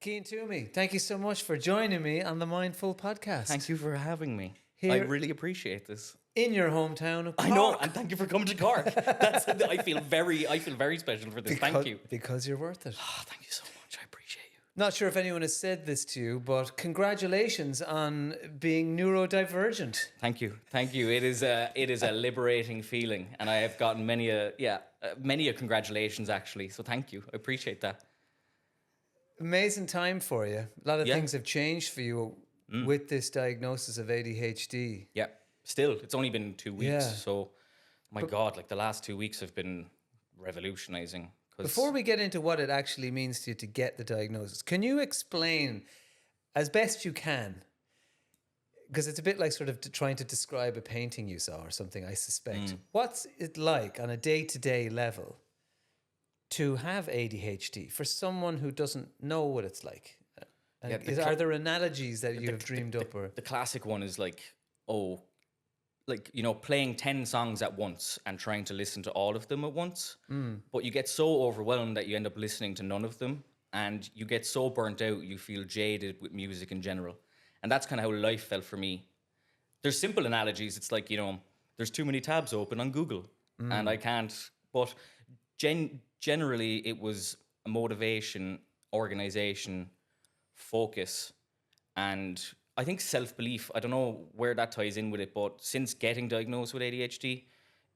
Cian Twomey, thank you so much for joining me on the Mindful podcast. Thank you for having me. I Here- really appreciate this. In your hometown of Cork. I know, and thank you for coming to Cork. I feel very special for this. Thank you. Because you're worth it. Oh, thank you so much. I appreciate you. Not sure if anyone has said this to you, but congratulations on being neurodivergent. Thank you. It is a liberating feeling, and I have gotten many a congratulations actually. So thank you. I appreciate that. Amazing time for you. A lot of Yeah. things have changed for you with this diagnosis of ADHD. Yeah. Still, it's only been 2 weeks, Yeah. so my God, like the last 2 weeks have been revolutionizing. Before we get into what it actually means to you to get the diagnosis, can you explain as best you can, because it's a bit like sort of trying to describe a painting you saw or something, I suspect. What's it like on a day-to-day level to have ADHD for someone who doesn't know what it's like? And Yeah, are there analogies that you have dreamed up? Or the classic one is playing 10 songs at once and trying to listen to all of them at once. But you get so overwhelmed that you end up listening to none of them. And you get so burnt out, you feel jaded with music in general. And that's kind of how life felt for me. There's simple analogies. It's like, there's too many tabs open on Google and I can't. But generally, it was a motivation, organization, focus, and I think self-belief. I don't know where that ties in with it, but since getting diagnosed with ADHD,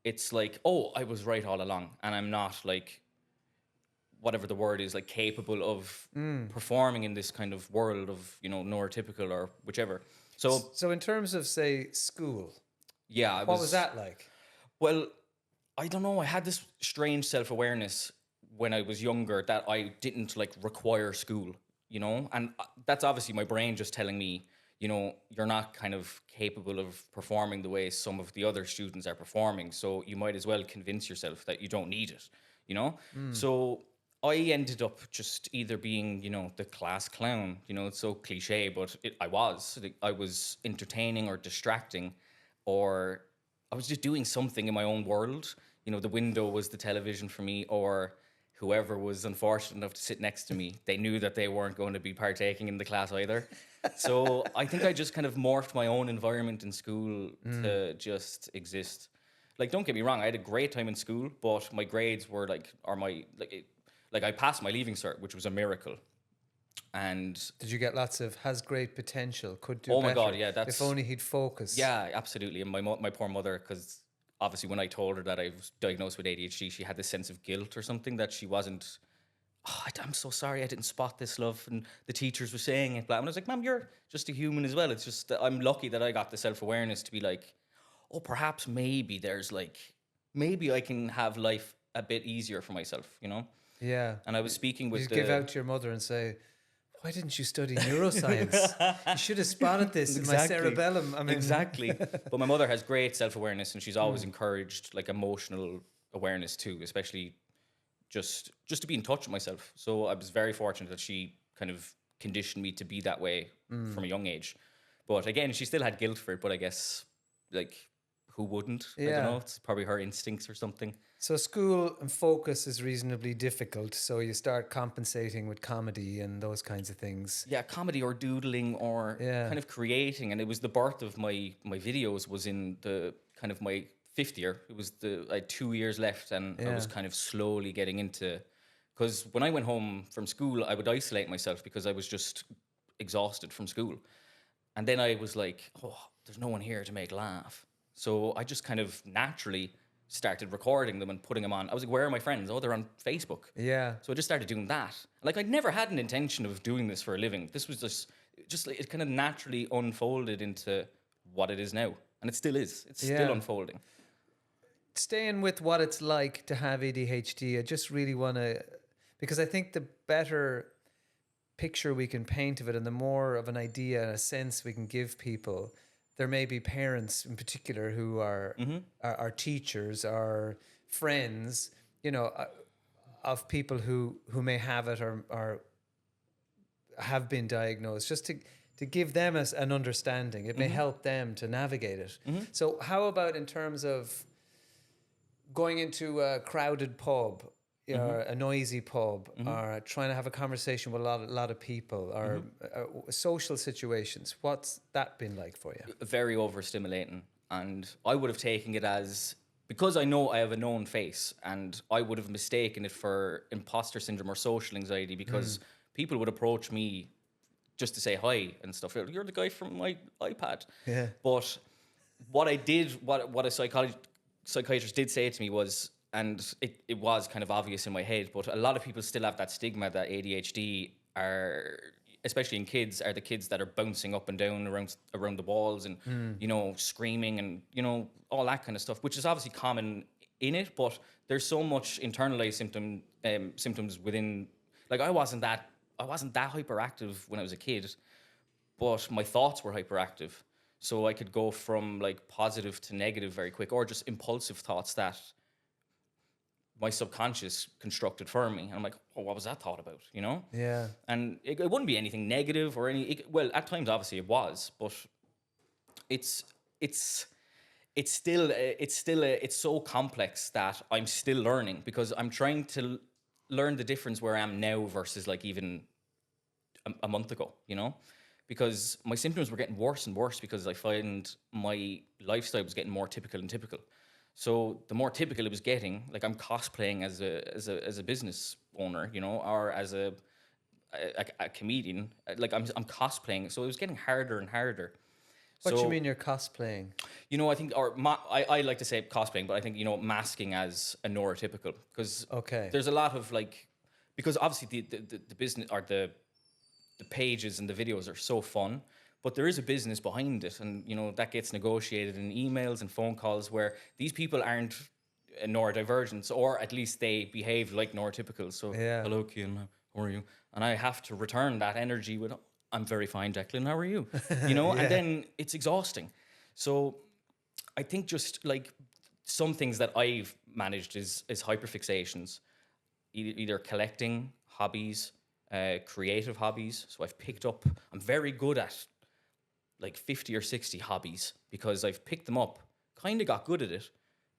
it's like, oh, I was right all along, and I'm not like, whatever the word is, like capable of performing in this kind of world of, neurotypical or whichever. So in terms of, say, school, Yeah. what was that like? Well, I don't know. I had this strange self-awareness when I was younger that I didn't require school, and that's obviously my brain just telling me, you're not kind of capable of performing the way some of the other students are performing. So you might as well convince yourself that you don't need it, So I ended up just either being, the class clown, it's so cliche, but I was entertaining or distracting, or I was just doing something in my own world. The window was the television for me, or whoever was unfortunate enough to sit next to me, they knew that they weren't going to be partaking in the class either. So I think I just kind of morphed my own environment in school to just exist. Don't get me wrong, I had a great time in school, but my grades were I passed my leaving cert, which was a miracle. And Did you get lots of has great potential, could do oh better? my God, yeah, that's if only he'd focus. Yeah, absolutely. And my poor mother, because obviously when I told her that I was diagnosed with ADHD, she had this sense of guilt or something that she wasn't. Oh, I'm so sorry, I didn't spot this, love. And the teachers were saying it. And I was like, Mom, you're just a human as well. It's just that I'm lucky that I got the self-awareness to be like, oh, perhaps maybe maybe I can have life a bit easier for myself, Yeah. And I was speaking with You give out to your mother and say, why didn't you study neuroscience? You should have spotted this in my cerebellum. Exactly. But my mother has great self-awareness, and she's always encouraged emotional awareness too, especially just to be in touch with myself. So I was very fortunate that she kind of conditioned me to be that way from a young age. But again, she still had guilt for it, but I guess who wouldn't? I Yeah. don't know. It's probably her instincts or something. So school and focus is reasonably difficult. So you start compensating with comedy and those kinds of things. Yeah, comedy or doodling or kind of creating. And it was the birth of my videos was in the kind of my fifth year. It was I had 2 years left, and I was kind of slowly getting into, because when I went home from school, I would isolate myself because I was just exhausted from school. And then I was like, oh, there's no one here to make laugh. So I just kind of naturally started recording them and putting them on. I was like, where are my friends? Oh, they're on Facebook. Yeah. So I just started doing that. I'd never had an intention of doing this for a living. This was just it kind of naturally unfolded into what it is now. And it still is. It's still unfolding. Staying with what it's like to have ADHD, I just really want to, because I think the better picture we can paint of it and the more of an idea and a sense we can give people, there may be parents in particular who are teachers, are friends, of people who may have it or have been diagnosed, just to give them an understanding. It may help them to navigate it. So how about in terms of going into a crowded pub? or a noisy pub, or trying to have a conversation with a lot of people, or social situations. What's that been like for you? Very overstimulating, and I would have taken it as, because I know I have a known face, and I would have mistaken it for imposter syndrome or social anxiety, because people would approach me just to say hi and stuff. You're the guy from my iPad. Yeah. But what I did, what a psychiatrist did say to me was, and it was kind of obvious in my head, but a lot of people still have that stigma that ADHD are, especially in kids, are the kids that are bouncing up and down around the walls and, you know, screaming and, you know, all that kind of stuff, which is obviously common in it, but there's so much internalized symptoms within. Like, I wasn't that hyperactive when I was a kid, but my thoughts were hyperactive. So I could go from like positive to negative very quick, or just impulsive thoughts that my subconscious constructed for me. And I'm like, oh, what was that thought about? You know? Yeah. And it wouldn't be anything negative or well, at times obviously it was, but it's so complex that I'm still learning, because I'm trying to learn the difference where I am now versus like even a month ago, you know? Because my symptoms were getting worse and worse, because I find my lifestyle was getting more typical and typical. So the more typical it was getting, like I'm cosplaying as a business owner, you know, or as a comedian. Like I'm cosplaying, so it was getting harder and harder. What do you mean you're cosplaying? You know, I think, I like to say cosplaying, but I think, you know, masking as a neurotypical, because there's a lot of like, because obviously the business or the pages and the videos are so fun, but there is a business behind it, and you know that gets negotiated in emails and phone calls where these people aren't neurodivergents, or at least they behave like neurotypicals. So, hello, Cian, how are you? And I have to return that energy with, I'm very fine, Declan, how are you? You know, and then it's exhausting. So I think just like some things that I've managed is hyperfixations, either collecting hobbies, creative hobbies. So I've picked up, I'm very good at like 50 or 60 hobbies, because I've picked them up, kind of got good at it.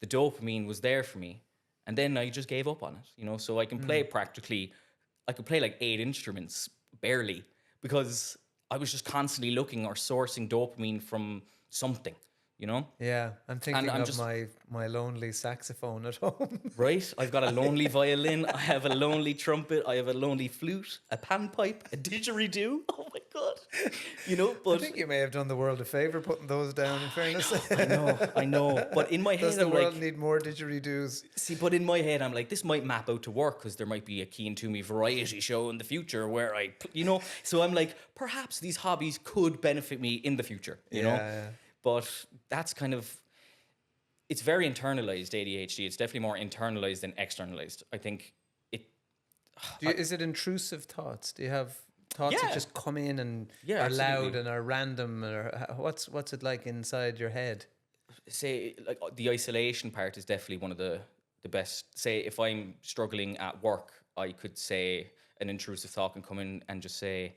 The dopamine was there for me. And then I just gave up on it, you know? So I can play I could play like 8 instruments, barely, because I was just constantly looking or sourcing dopamine from something, you know? Yeah, I'm thinking of my lonely saxophone at home. Right? I've got a lonely violin, I have a lonely trumpet, I have a lonely flute, a panpipe, a didgeridoo. Oh my God. You know, but I think you may have done the world a favour putting those down, in fairness. I know. But in my head, Does the world need more didgeridoos? See, but in my head, I'm like, this might map out to work, because there might be a Cian Twomey variety show in the future where you know, so I'm like, perhaps these hobbies could benefit me in the future, you know? Yeah. But that's kind of, it's very internalized, ADHD. It's definitely more internalized than externalized. I think is it intrusive thoughts? Do you have thoughts that just come in and are loud and are random? Or what's it like inside your head? Say, like, the isolation part is definitely one of the best. Say, if I'm struggling at work, I could say an intrusive thought can come in and just say,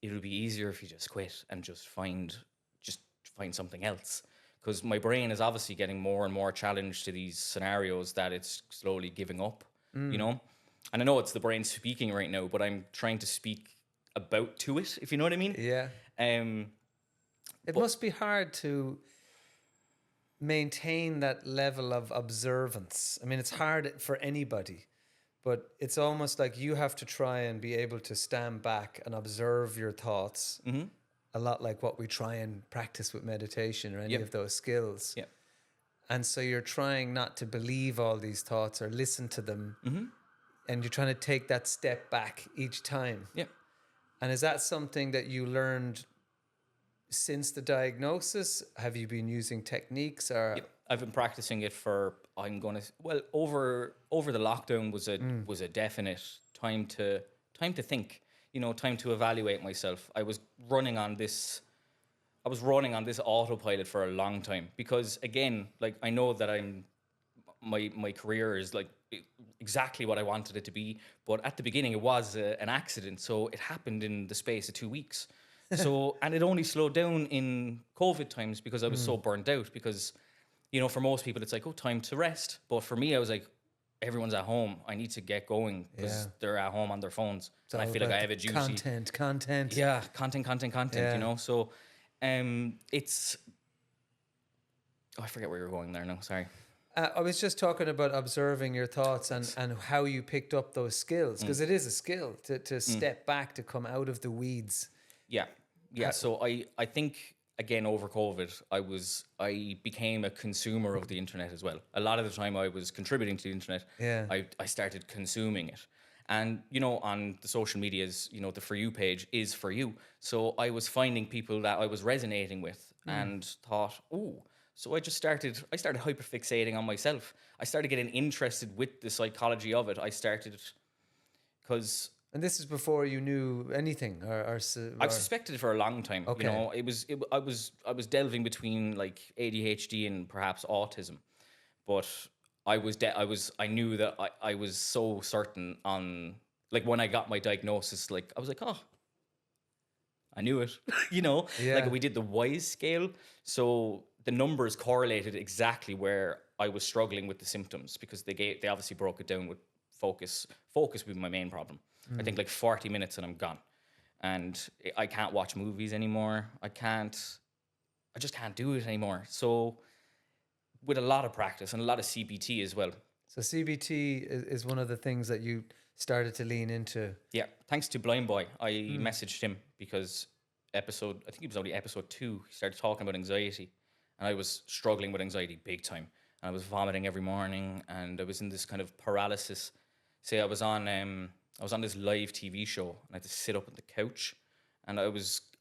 it would be easier if you just quit and just find something else, because my brain is obviously getting more and more challenged to these scenarios that it's slowly giving up, you know? And I know it's the brain speaking right now, but I'm trying to speak to it, if you know what I mean. Yeah. It must be hard to maintain that level of observance. I mean, it's hard for anybody, but it's almost like you have to try and be able to stand back and observe your thoughts. A lot like what we try and practice with meditation or any of those skills. Yeah. And so you're trying not to believe all these thoughts or listen to them. And you're trying to take that step back each time. Yeah. And is that something that you learned since the diagnosis? Have you been using techniques or? Yep. I've been practicing it for, over the lockdown was a definite time to think. You know, time to evaluate myself. I was running on this autopilot for a long time, because again, like, I know that my career is like exactly what I wanted it to be, but at the beginning it was an accident, so it happened in the space of 2 weeks. So, and it only slowed down in COVID times, because I was so burnt out, because, you know, for most people it's like, oh, time to rest, but for me I was like, everyone's at home. I need to get going because Yeah. they're at home on their phones. It's And I all feel like about I have the a duty. content. Yeah, content, Yeah. you know? So it's, oh, I forget where you're going there now. Sorry. I was just talking about observing your thoughts and how you picked up those skills, because it is a skill to step back, to come out of the weeds. Yeah. Yeah. So I think again over COVID, I became a consumer of the internet as well. A lot of the time I was contributing to the internet. Yeah. I started consuming it. And you know, on the social medias, you know, the For You page is for you. So I was finding people that I was resonating with and thought, oh, so I started hyperfixating on myself. I started getting interested with the psychology of it. I started because And this is before you knew anything, I've suspected it for a long time. Okay. You know, I was delving between like ADHD and perhaps autism, but I knew that I was so certain on, like, when I got my diagnosis, like I was like, oh, I knew it. You know, Yeah. like we did the WISE scale, so the numbers correlated exactly where I was struggling with the symptoms, because they obviously broke it down with focus. Focus would be my main problem. I think like 40 minutes and I'm gone. And I can't watch movies anymore. I just can't do it anymore. So with a lot of practice and a lot of CBT as well. So CBT is one of the things that you started to lean into. Yeah, thanks to Blind Boy, I messaged him because I think it was only episode 2, he started talking about anxiety. And I was struggling with anxiety big time. And I was vomiting every morning and I was in this kind of paralysis. Say I was on this live TV show and I had to sit up on the couch, and I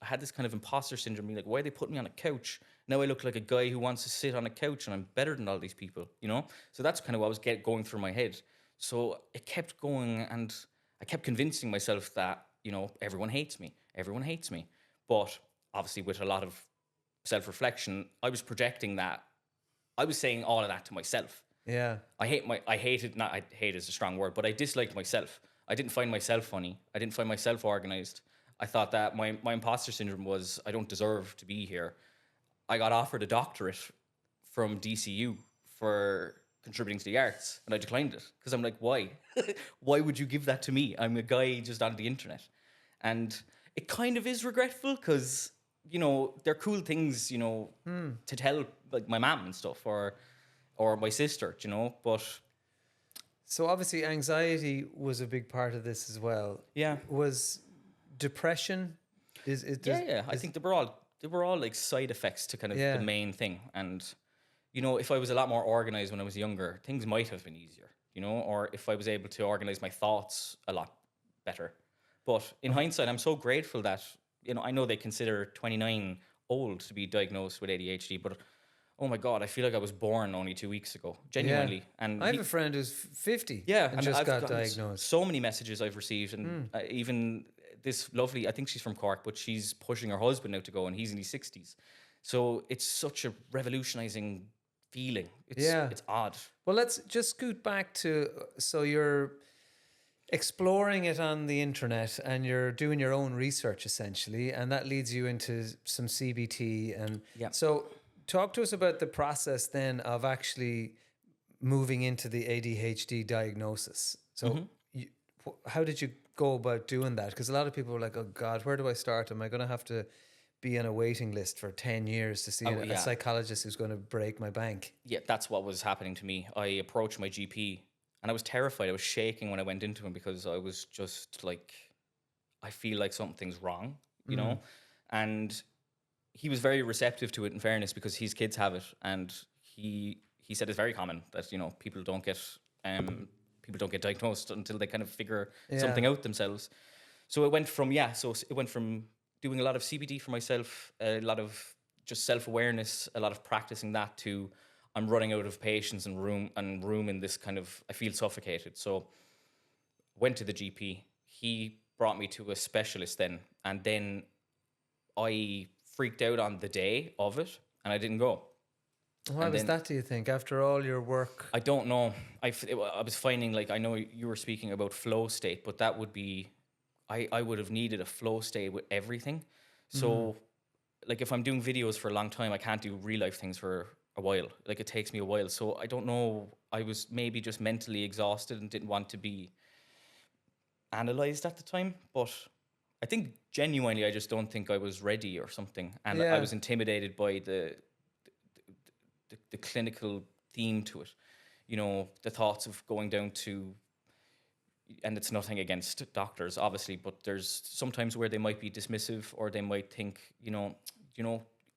had this kind of imposter syndrome, being like, why are they putting me on a couch? Now I look like a guy who wants to sit on a couch and I'm better than all these people, you know? So that's kind of what was going through my head. So it kept going and I kept convincing myself that, you know, everyone hates me. But obviously with a lot of self-reflection, I was projecting that. I was saying all of that to myself. Yeah. I hate is a strong word, but I disliked myself. I didn't find myself funny. I didn't find myself organized. I thought that my imposter syndrome was, I don't deserve to be here. I got offered a doctorate from DCU for contributing to the arts, and I declined it because I'm like, why? Why would you give that to me? I'm a guy just on the internet. And it kind of is regretful because, you know, they're cool things, you know, to tell like my mom and stuff, or my sister, you know, but So obviously anxiety was a big part of this as well. yeah. Was depression I think they were all like side effects to kind of Yeah. the main thing. And, you know, if I was a lot more organized when I was younger, things might have been easier, you know, or if I was able to organize my thoughts a lot better. But in hindsight, I'm so grateful that, you know, I know they consider 29 old to be diagnosed with ADHD, but oh my God, I feel like I was born only 2 weeks ago, genuinely. And I have a friend who's 50 yeah, and just I've got gotten diagnosed. so many messages I've received, and even this lovely, I think she's from Cork, but she's pushing her husband now to go, and he's in his 60s. So it's such a revolutionizing feeling. It's odd. Well, let's just scoot back to, so you're exploring it on the internet and you're doing your own research essentially, and that leads you into some CBT. And Yeah. so talk to us about the process then of actually moving into the ADHD diagnosis. So how did you go about doing that? Because a lot of people are like, oh God, where do I start? Am I going to have to be on a waiting list for 10 years to see a psychologist who's going to break my bank? Yeah, that's what was happening to me. I approached my GP and I was terrified. I was shaking when I went into him because I was just like, I feel like something's wrong, you know? And he was very receptive to it, in fairness, because his kids have it. And he said it's very common that, you know, people don't get diagnosed until they kind of figure something out themselves. So it went from doing a lot of CBT for myself, a lot of just self-awareness, a lot of practicing that, to I'm running out of patience and room in this kind of, I feel suffocated. So went to the GP. He brought me to a specialist then, and then I freaked out on the day of it and I didn't go. Why was that, do you think, after all your work? I don't know. I was finding, like, I know you were speaking about flow state, but that would be, I would have needed a flow state with everything. So, like, if I'm doing videos for a long time, I can't do real life things for a while. Like it takes me a while. So I don't know. I was maybe just mentally exhausted and didn't want to be analyzed at the time. But I think genuinely, I just don't think I was ready or something. And I Yeah. was intimidated by the clinical theme to it. You know, the thoughts of going down to, and it's nothing against doctors, obviously, but there's sometimes where they might be dismissive, or they might think,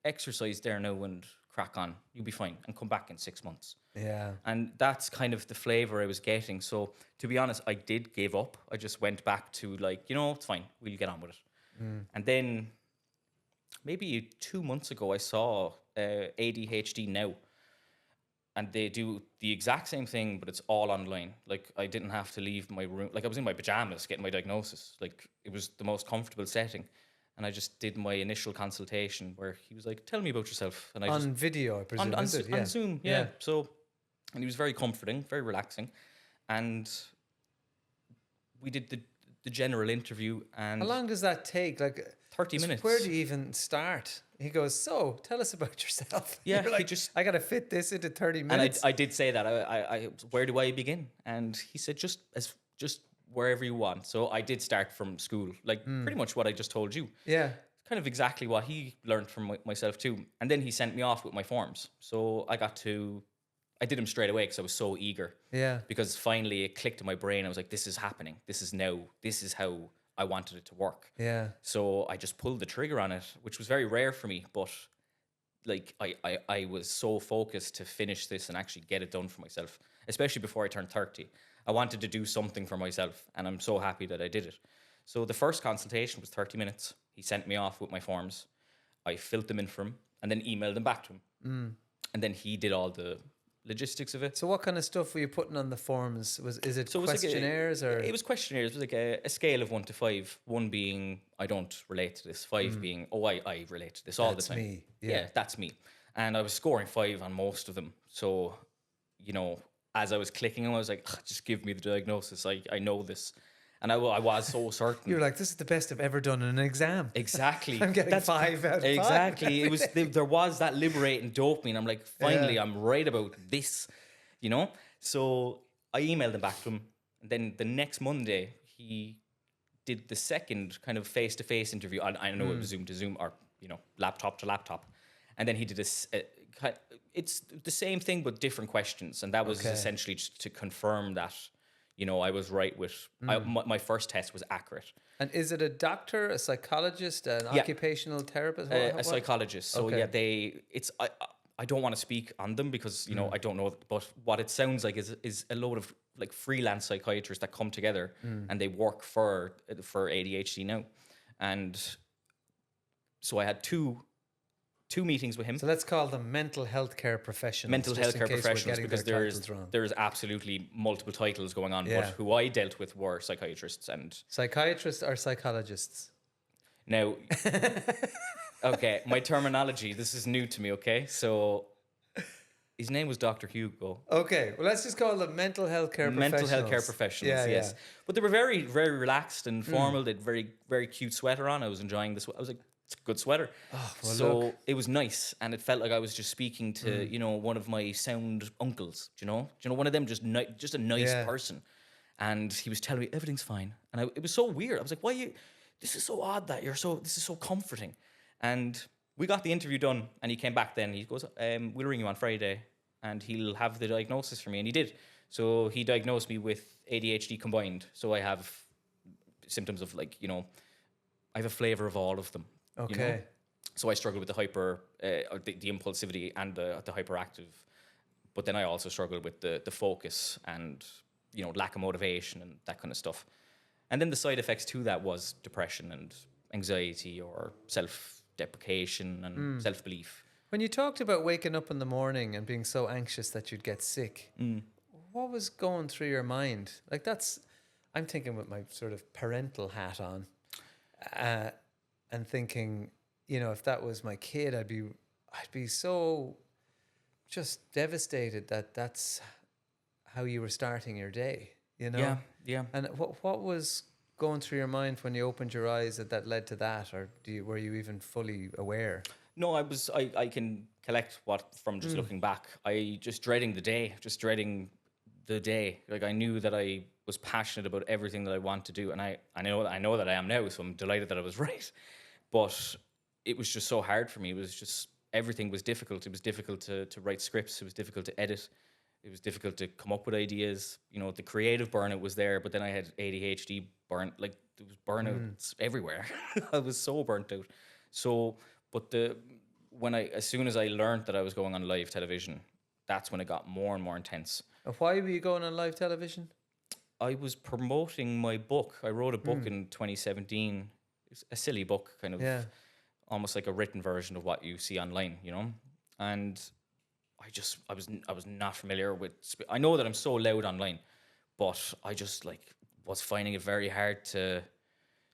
exercise there now and crack on, you'll be fine, and come back in 6 months. Yeah. And that's kind of the flavor I was getting. So to be honest, I did give up. I just went back to like, it's fine, we'll get on with it. And then maybe 2 months ago, I saw ADHD Now. And they do the exact same thing, but it's all online. Like I didn't have to leave my room. Like I was in my pajamas getting my diagnosis. Like it was the most comfortable setting. And I just did my initial consultation where he was like, "Tell me about yourself." And I On video, I presume, is it? Yeah. on Zoom, yeah. So, and he was very comforting, very relaxing. And we did the general interview. And How long does that take? Like 30 minutes. Where do you even start? He goes, "So, tell us about yourself." Yeah, You're like, I got to fit this into 30 minutes. And I did say that. I where do I begin? And he said, just wherever you want. So I did start from school, like pretty much what I just told you. Yeah. Kind of exactly what he learned from myself too. And then he sent me off with my forms. So I did them straight away because I was so eager. Yeah. Because finally it clicked in my brain. I was like, this is happening. This is now. This is how I wanted it to work. Yeah. So I just pulled the trigger on it, which was very rare for me. But like I was so focused to finish this and actually get it done for myself, especially before I turned 30. I wanted to do something for myself, and I'm so happy that I did it. So the first consultation was 30 minutes. He sent me off with my forms. I filled them in for him and then emailed them back to him. And then he did all the logistics of it. So what kind of stuff were you putting on the forms? Is it So it was questionnaires or? It was questionnaires. It was like a scale of 1 to 5. 1 being, I don't relate to this. 5 being, I relate to this all That's the time. me. Yeah, that's me. And I was scoring 5 on most of them. So, as I was clicking them, I was like, just give me the diagnosis. I know this. And I was so certain. You're like, this is the best I've ever done in an exam. Exactly. I'm getting 5 out of 5. Exactly. It was there was that liberating dopamine. I'm like, finally, I'm right about this, So I emailed him back to him. And then the next Monday, he did the second kind of face-to-face interview. I know it was Zoom to Zoom or, laptop to laptop. And then he did it's the same thing, but different questions. And that was essentially just to confirm that, I was right with, my first test was accurate. And is it a doctor, a psychologist, an occupational therapist? A psychologist. So I don't want to speak on them because, I don't know, but what it sounds like is a load of like freelance psychiatrists that come together and they work for ADHD Now. And so I had two meetings with him. So let's call them mental health care professionals. Mental health care professionals, because there's absolutely multiple titles going on. But who I dealt with were psychiatrists and psychiatrists or psychologists. Now, okay, my terminology. This is new to me. Okay, so his name was Dr. Hugo. Okay, well, let's just call them mental health care professionals. Mental health care professionals. Yes, but they were very, very relaxed and formal. They had very, very cute sweater on. I was enjoying this. I was like, it's a good sweater. Oh, well, so it was nice, and it felt like I was just speaking to one of my sound uncles. One of them, just a nice person. And he was telling me everything's fine, and it was so weird. I was like, why you? This is so odd that this is so comforting. And we got the interview done, and he came back then. He goes, we'll ring you on Friday, and he'll have the diagnosis for me. And he did. So he diagnosed me with ADHD combined. So I have symptoms of I have a flavor of all of them. Okay. So I struggle with the the impulsivity and the hyperactive. But then I also struggle with the focus and, lack of motivation and that kind of stuff. And then the side effects to that was depression and anxiety or self-deprecation and self-belief. When you talked about waking up in the morning and being so anxious that you'd get sick, what was going through your mind? Like I'm thinking with my sort of parental hat on and thinking, if that was my kid, I'd be so just devastated that that's how you were starting your day, Yeah. And what was going through your mind when you opened your eyes that led to that, or were you even fully aware? No, I can collect what from just looking back. I just dreading the day, just dreading the day. Like I knew that I was passionate about everything that I want to do, and I know that I am now. So I'm delighted that I was right. But it was just so hard for me. It was just everything was difficult. It was difficult to write scripts. It was difficult to edit. It was difficult to come up with ideas. You know, the creative burnout was there, but then I had ADHD burn. Like there was burnouts everywhere. I was so burnt out. So, but as soon as I learned that I was going on live television, that's when it got more and more intense. And why were you going on live television? I was promoting my book. I wrote a book in 2017. It's a silly book, kind of almost like a written version of what you see online, you know? And I was not familiar with, I know that I'm so loud online, but I just like was finding it very hard to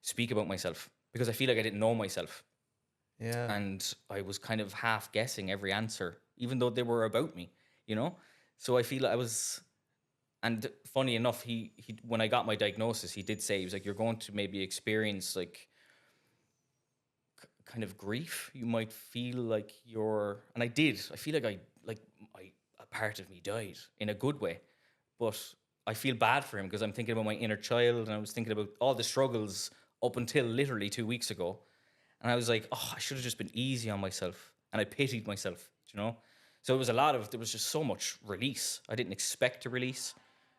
speak about myself because I feel like I didn't know myself. Yeah. And I was kind of half guessing every answer, even though they were about me, you know? So I feel like I was, and funny enough, he when I got my diagnosis, he did say, he was like, you're going to maybe experience like kind of grief. You might feel like and I did. I feel like a part of me died in a good way, but I feel bad for him because I'm thinking about my inner child, and I was thinking about all the struggles up until literally 2 weeks ago, and I was like, oh, I should have just been easy on myself, and I pitied myself, you know. So it was there was just so much release. I didn't expect to release.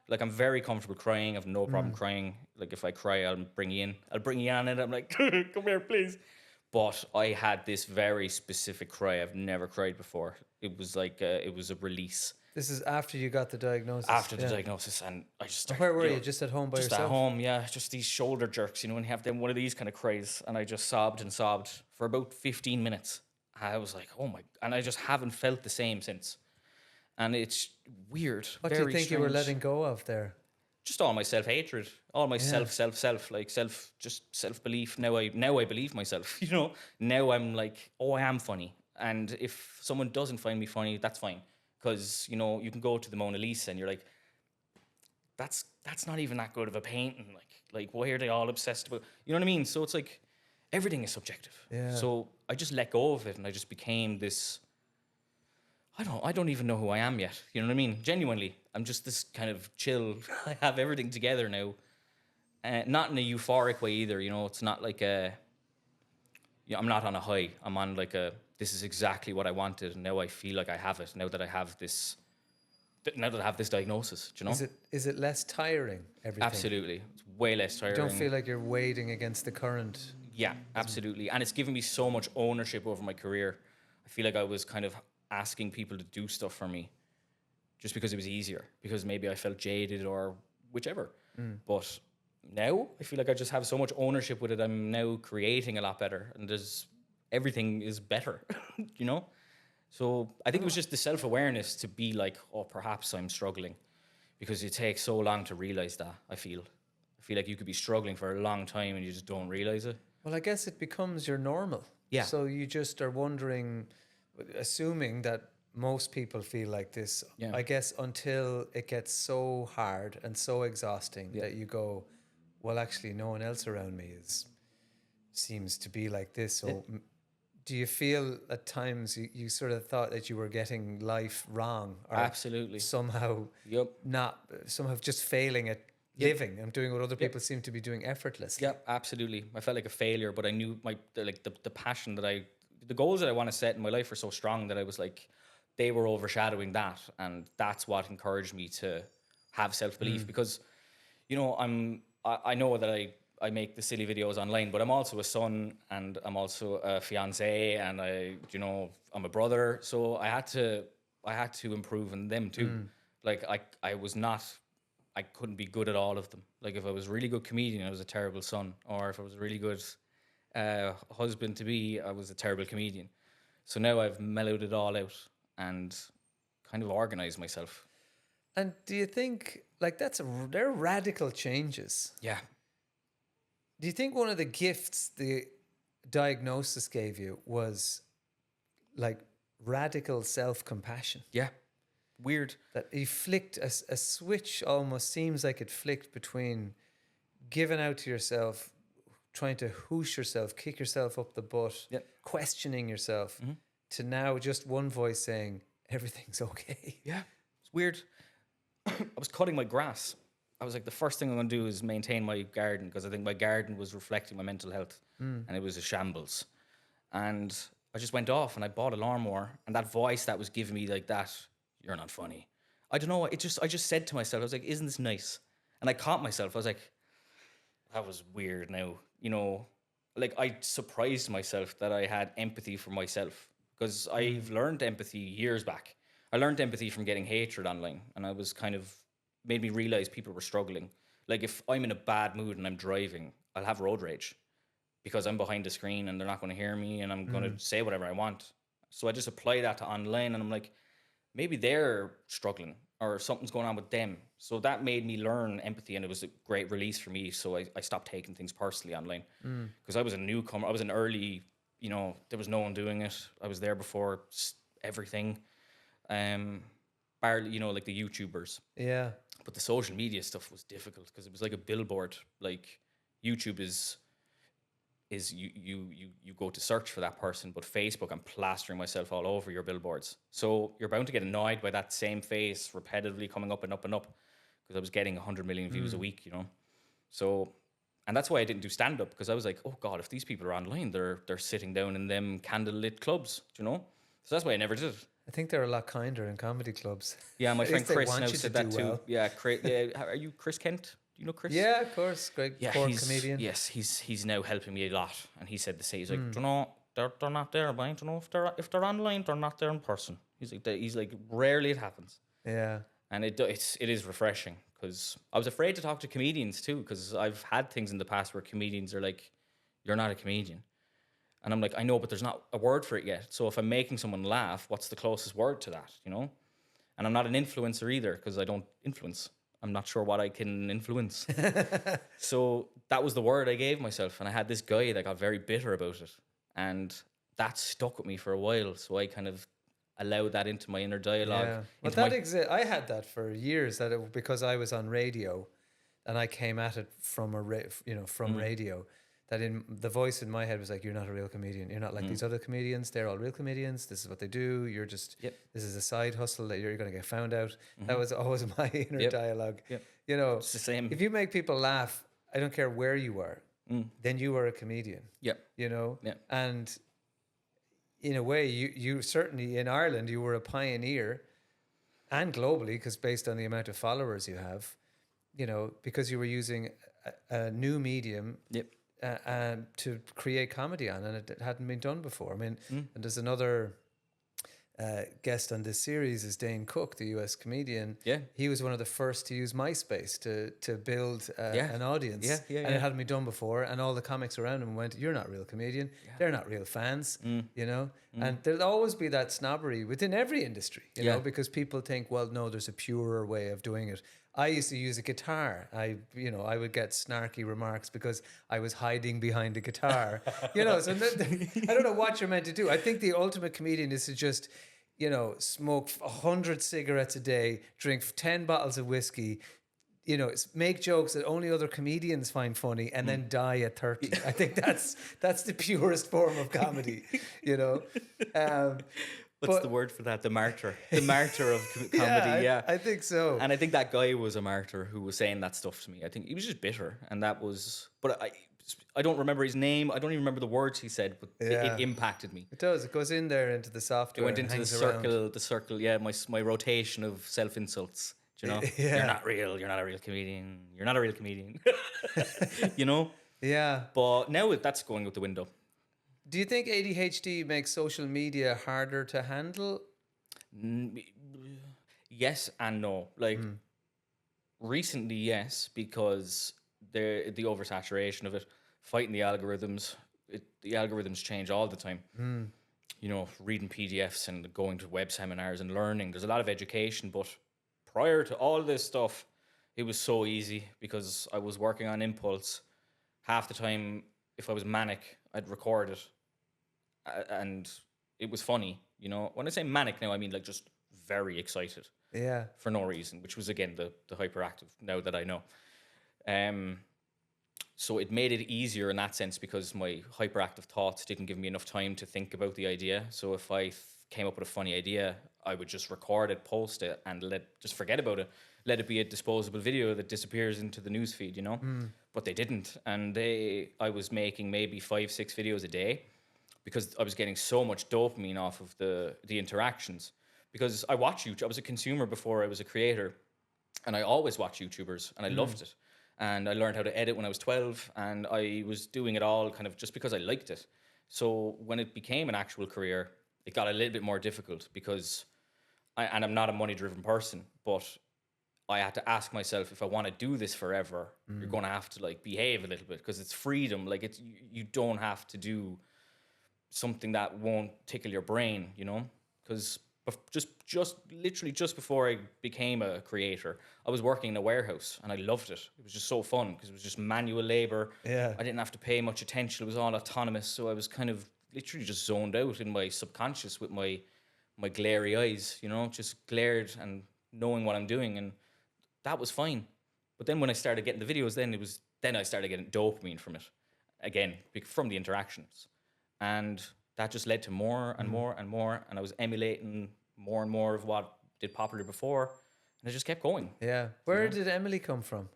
Like I'm very comfortable crying. I have no problem crying. Like if I cry, I'll bring you in. I'll bring you on, and I'm like, come here, please. But I had this very specific cry. I've never cried before. It was like it was a release. This is after you got the diagnosis. After the diagnosis, and I just started, where were you? Just at home by just yourself? at home, yeah. Just these shoulder jerks, you know, and you have them one of these kind of cries, and I just sobbed and sobbed for about 15 minutes. I was like, oh my, and I just haven't felt the same since. And it's weird. What do you think you were letting go of there? Just all my self-hatred, all my self, like self-belief. Now I believe myself, you know. Now I'm like, oh, I am funny. And if someone doesn't find me funny, that's fine. Because, you know, you can go to the Mona Lisa and you're like, that's not even that good of a painting. Like why are they all obsessed about, you know what I mean? So it's like, everything is subjective. Yeah. So I just let go of it, and I just became this, I don't even know who I am yet. You know what I mean? Genuinely, I'm just this kind of chill. I have everything together now. Not in a euphoric way either. You know, it's not like I'm not on a high. I'm on like this is exactly what I wanted. And now I feel like I have it. Now that I have this diagnosis, do you know? Is it less tiring, everything? Absolutely. It's way less tiring. You don't feel like you're wading against the current? Yeah, absolutely. And it's given me so much ownership over my career. I feel like I was kind of asking people to do stuff for me just because it was easier, because maybe I felt jaded or whichever. But now I feel like I just have so much ownership with it. I'm now creating a lot better, and everything is better, you know? So I think it was just the self-awareness to be like, oh, perhaps I'm struggling, because it takes so long to realize that. I feel like you could be struggling for a long time and you just don't realize it. Well, I guess it becomes your normal. Yeah. So you just are wondering, assuming that most people feel like this, I guess, until it gets so hard and so exhausting that you go, well, actually, no one else around me seems to be like this. So do you feel at times you sort of thought that you were getting life wrong? Or Absolutely. Somehow just failing at living and doing what other people seem to be doing effortlessly? Yeah, absolutely. I felt like a failure, but I knew the passion the goals that I want to set in my life are so strong that I was like, they were overshadowing that. And that's what encouraged me to have self-belief, because, you know, I know that I make the silly videos online, but I'm also a son, and I'm also a fiance, and I'm a brother. So I had to improve in them too. Like I couldn't be good at all of them. Like if I was a really good comedian, I was a terrible son. Or if I was a really good husband to be, I was a terrible comedian. So now I've mellowed it all out and kind of organized myself. And do you think, like, they're radical changes? Yeah. Do you think one of the gifts the diagnosis gave you was like radical self-compassion? Yeah. Weird. That you flicked a switch, almost seems like it flicked between giving out to yourself, trying to hoosh yourself, kick yourself up the butt, Yep. questioning yourself, to now just one voice saying everything's okay. Yeah, it's weird. I was cutting my grass. I was like, the first thing I'm going to do is maintain my garden, because I think my garden was reflecting my mental health, and it was a shambles. And I just went off and I bought a lawnmower, and that voice that was giving me like that, you're not funny. I don't know. I just said to myself, I was like, isn't this nice? And I caught myself. I was like, that was weird now. You know, like I surprised myself that I had empathy for myself, because I've learned empathy years back. I learned empathy from getting hatred online, and I was kind of made me realize people were struggling. Like if I'm in a bad mood and I'm driving, I'll have road rage because I'm behind the screen and they're not going to hear me, and I'm going to say whatever I want. So I just apply that to online, and I'm like, maybe they're struggling or something's going on with them. So that made me learn empathy, and it was a great release for me. So I stopped taking things personally online, because I was a newcomer. I was an early, you know, there was no one doing it. I was there before everything. Barely, you know, like the YouTubers. Yeah. But the social media stuff was difficult because it was like a billboard. Like YouTube is you go to search for that person, but Facebook, I'm plastering myself all over your billboards. So you're bound to get annoyed by that same face repetitively coming up and up and up, because I was getting 100 million views a week, you know. So, and that's why I didn't do stand up, because I was like, oh God, if these people are online, they're sitting down in them candlelit clubs, do you know? So that's why I never did it. I think they're a lot kinder in comedy clubs. Yeah, my At friend least they Chris want now you to said that do too. well. Yeah, yeah. Are you Chris Kent? Do you know Chris? Yeah, of course. Great poor he's comedian. Yes, he's now helping me a lot, and he said the same. He's like, do you know, they're not there, but I don't know if they're online, they're not there in person. He's like rarely it happens, Yeah. and it is refreshing, because I was afraid to talk to comedians too, because I've had things in the past where comedians are like, you're not a comedian. And I'm like, I know, but there's not a word for it yet. So if I'm making someone laugh, what's the closest word to that, you know? And I'm not an influencer either, because I don't influence. I'm not sure what I can influence. So that was the word I gave myself. And I had this guy that got very bitter about it. And that stuck with me for a while. So I kind of allowed that into my inner dialogue. Yeah. Well, that exists. I had that for years, because I was on radio, and I came at it from radio. That in the voice in my head was like, you're not a real comedian. You're not like these other comedians. They're all real comedians. This is what they do. You're just, this is a side hustle that you're going to get found out. That was always my inner dialogue. You know, It's the same. if you make people laugh, I don't care where you are, then you are a comedian. You know? And in a way, you certainly, in Ireland, you were a pioneer, and globally, because based on the amount of followers you have, you know, because you were using a new medium to create comedy on, and it hadn't been done before. I mean, and there's another guest on this series is Dane Cook, the US comedian. He was one of the first to use MySpace to build an audience. And it hadn't been done before, and all the comics around him went, you're not a real comedian. They're not real fans, you know? And there'll always be that snobbery within every industry, you know, because people think, well, no, there's a purer way of doing it. I used to use a guitar. I would get snarky remarks because I was hiding behind a guitar. You know, so I don't know what you're meant to do. I think the ultimate comedian is to just, you know, smoke 100 cigarettes a day, drink 10 bottles of whiskey, you know, make jokes that only other comedians find funny, and then die at 30. I think that's the purest form of comedy, you know. What's the word for that? The martyr. The martyr of comedy, I think so. And I think that guy was a martyr who was saying that stuff to me. I think he was just bitter, and that was... But I don't remember his name. I don't even remember the words he said, but it impacted me. It does. It goes in there into the software. It went into the circle, my rotation of self-insults. Do you know? You're not real. You're not a real comedian. You're not a real comedian. You know? Yeah. But now that's going out the window. Do you think ADHD makes social media harder to handle? Yes and no. Like recently, yes, because the oversaturation of it, fighting the algorithms. The algorithms change all the time. You know, reading PDFs and going to web seminars and learning. There's a lot of education, but prior to all this stuff, it was so easy because I was working on impulse. Half the time, if I was manic, I'd record it. And it was funny, you know. When I say manic now, I mean like just very excited. Yeah. For no reason, which was again the hyperactive now that I know. So it made it easier in that sense because my hyperactive thoughts didn't give me enough time to think about the idea. So if I came up with a funny idea, I would just record it, post it, and just forget about it. Let it be a disposable video that disappears into the news feed, you know? But they didn't. And I was making maybe 5-6 videos a day because I was getting so much dopamine off of the interactions. Because I watch YouTube. I was a consumer before I was a creator. And I always watch YouTubers, and I loved it. And I learned how to edit when I was 12, and I was doing it all kind of just because I liked it. So when it became an actual career, it got a little bit more difficult because I'm not a money-driven person, but I had to ask myself, if I want to do this forever, you're going to have to like behave a little bit because it's freedom. Like you don't have to do something that won't tickle your brain, you know? Because literally just before I became a creator, I was working in a warehouse and I loved it. It was just so fun because it was just manual labor. Yeah. I didn't have to pay much attention. It was all autonomous. So I was kind of literally just zoned out in my subconscious with my glary eyes, you know, just glared and knowing what I'm doing. And that was fine. But then when I started getting the videos, then I started getting dopamine from it again, from the interactions. And that just led to more and more and more. And I was emulating more and more of what did popular before. And I just kept going. Yeah. Where did Emily come from?